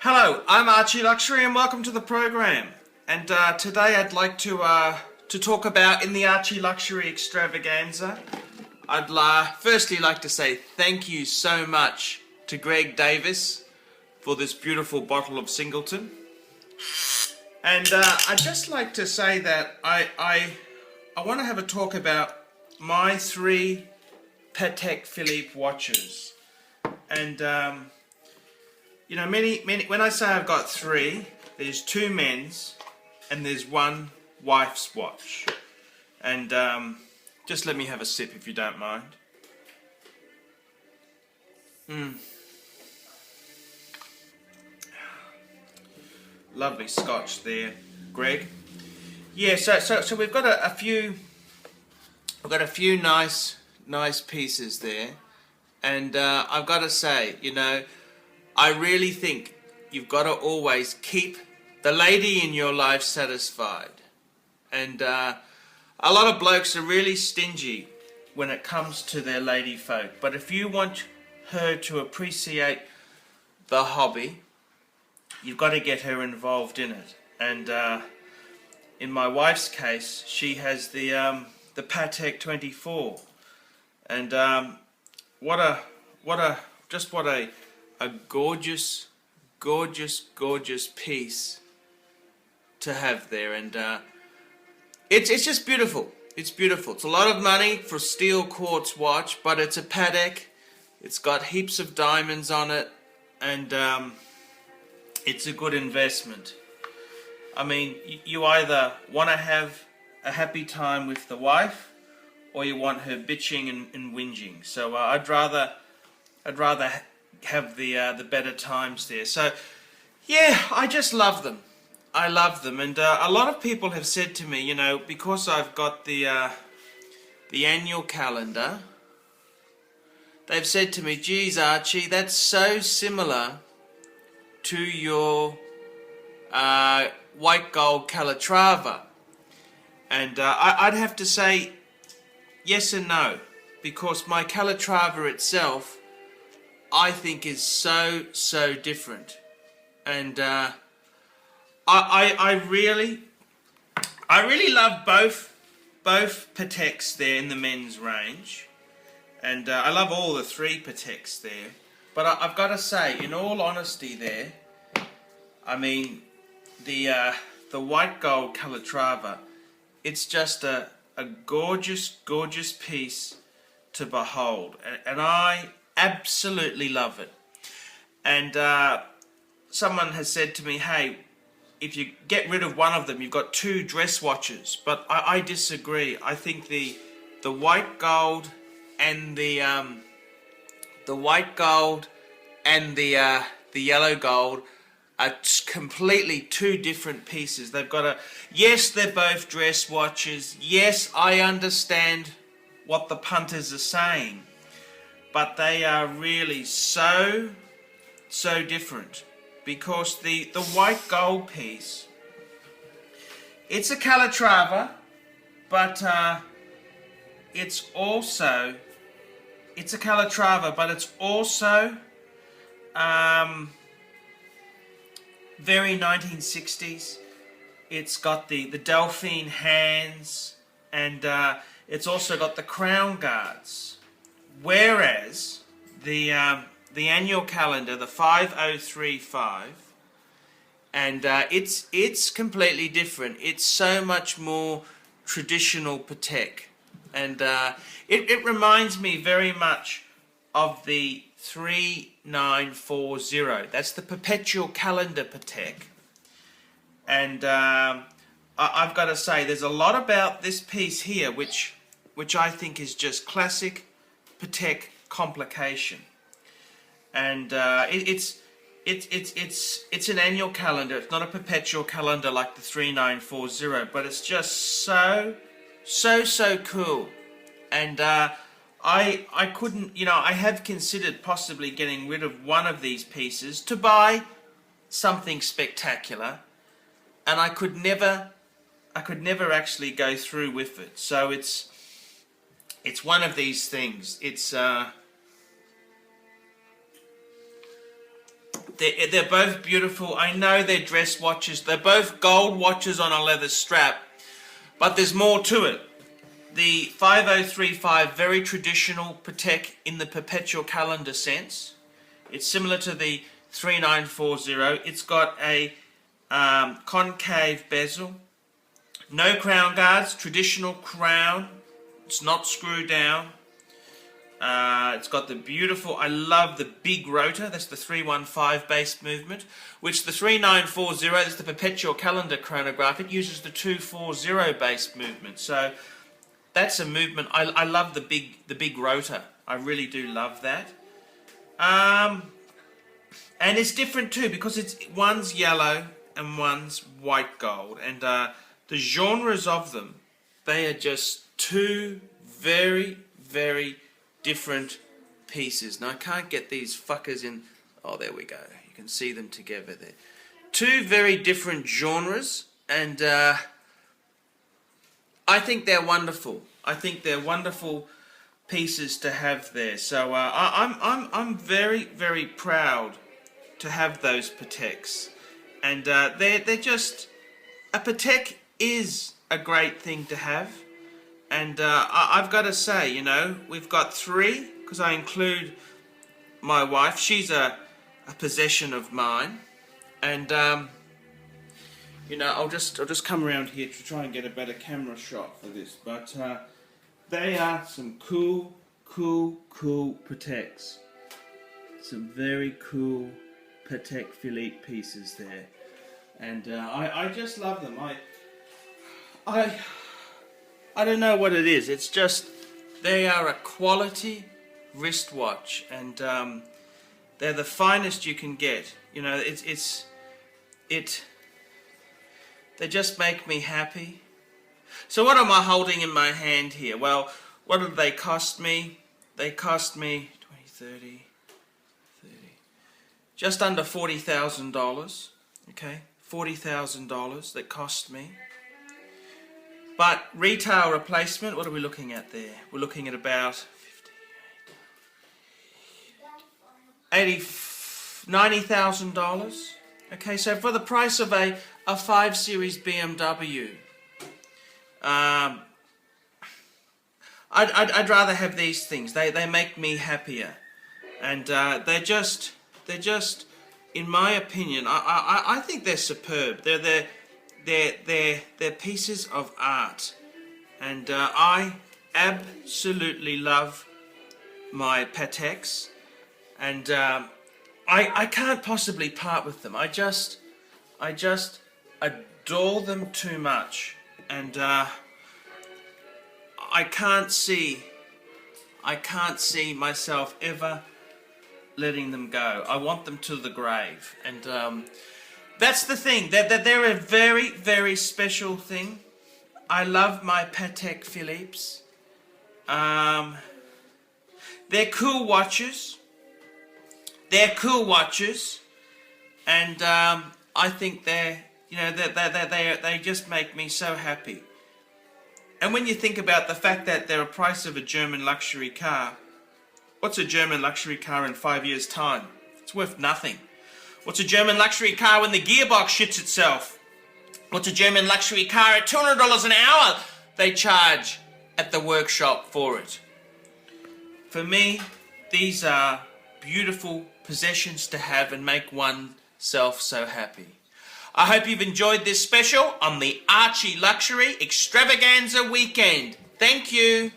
Hello, I'm ArchieLuxury and welcome to the program. And today I'd like to talk about in the ArchieLuxury Extravaganza. I'd firstly like to say thank you so much to Greg Davis for this beautiful bottle of Singleton. And I'd just like to say that I want to have a talk about my 3 Patek Philippe watches. And you know, many when I say I've got 3, there's 2 men's and there's 1 wife's watch. And just let me have a sip if you don't mind. Lovely scotch there, Greg. Yeah, so we've got a few nice pieces there, and I've got to say, you know, I really think you've got to always keep the lady in your life satisfied. And a lot of blokes are really stingy when it comes to their lady folk. But if you want her to appreciate the hobby, you've got to get her involved in it. And in my wife's case, she has the Patek 24. And what a gorgeous piece to have there. And it's just beautiful. It's beautiful. It's a lot of money for a steel quartz watch, but it's a Patek. It's got heaps of diamonds on it, and it's a good investment. I mean, you either want to have a happy time with the wife, or you want her bitching and whinging. So I'd rather have the better times there. So yeah, I just love them. I love them, and a lot of people have said to me, you know, because I've got the annual calendar, they've said to me, geez Archie, that's so similar to your white gold Calatrava. And I'd have to say yes and no, because my Calatrava itself I think is so different. And I really love both Pateks there in the men's range, and I love all the 3 Pateks there. But I've got to say, in all honesty, there, I mean, the white gold Calatrava, it's just a gorgeous piece to behold, and I absolutely love it. And someone has said to me, hey, if you get rid of one of them, you've got 2 dress watches. But I disagree. I think the white gold and the white gold and the yellow gold are completely 2 different pieces. They've got yes, they're both dress watches. Yes, I understand what the punters are saying, but they are really so different. Because the white gold piece, it's a Calatrava, but it's a Calatrava, but it's also very 1960s. It's got the Delphine hands, and it's also got the crown guards. Whereas the annual calendar, the 5035, and it's completely different. It's so much more traditional Patek, and it reminds me very much of the 3940. That's the perpetual calendar Patek. And I've got to say, there's a lot about this piece here which I think is just classic Patek complication. And it's an annual calendar. It's not a perpetual calendar like the 3940, but it's just so cool. And I couldn't, you know, I have considered possibly getting rid of one of these pieces to buy something spectacular, and I could never actually go through with it. So it's one of these things. It's They're both beautiful. I know they're dress watches. They're both gold watches on a leather strap. But there's more to it. The 5035, very traditional Patek in the perpetual calendar sense. It's similar to the 3940. It's got a concave bezel. No crown guards, traditional crown. It's not screwed down. It's got the beautiful, I love the big rotor. That's the 315 base movement. Which the 3940, that's the perpetual calendar chronograph. It uses the 240 base movement. So that's a movement. I love the big rotor. I really do love that. And it's different too because one's yellow and one's white gold. And the genres of them, they are just two very, very different pieces. Now I can't get these fuckers in. Oh, there we go. You can see them together there. Two very different genres, and I think they're wonderful. I think they're wonderful pieces to have there. So I'm very, very proud to have those Pateks, and they're just a Patek is a great thing to have. And I've got to say, you know, we've got three, because I include my wife. She's a possession of mine. And, you know, I'll just come around here to try and get a better camera shot for this. But they are some cool Pateks. Some very cool Patek Philippe pieces there. And I just love them. I don't know what it is. It's just they are a quality wristwatch, and they're the finest you can get. You know, they just make me happy. So what am I holding in my hand here? Well, what did they cost me? They cost me 20, 30, just under $40,000. Okay, $40,000 that cost me. But retail replacement, what are we looking at there? We're looking at about $90,000. Okay, so for the price of a 5 Series BMW, I'd rather have these things. They make me happier, and they're just, in my opinion, I think they're superb. They're pieces of art, and I absolutely love my Pateks, and I can't possibly part with them. I just adore them too much, and I can't see myself ever letting them go. I want them to the grave, and that's the thing. They're a very, very special thing. I love my Patek Philippe's. They're cool watches. And I think they just make me so happy. And when you think about the fact that they're a price of a German luxury car, what's a German luxury car in 5 years' time? It's worth nothing. What's a German luxury car when the gearbox shits itself? What's a German luxury car at $200 an hour they charge at the workshop for it? For me, these are beautiful possessions to have and make oneself so happy. I hope you've enjoyed this special on the ArchieLuxury Extravaganza weekend. Thank you.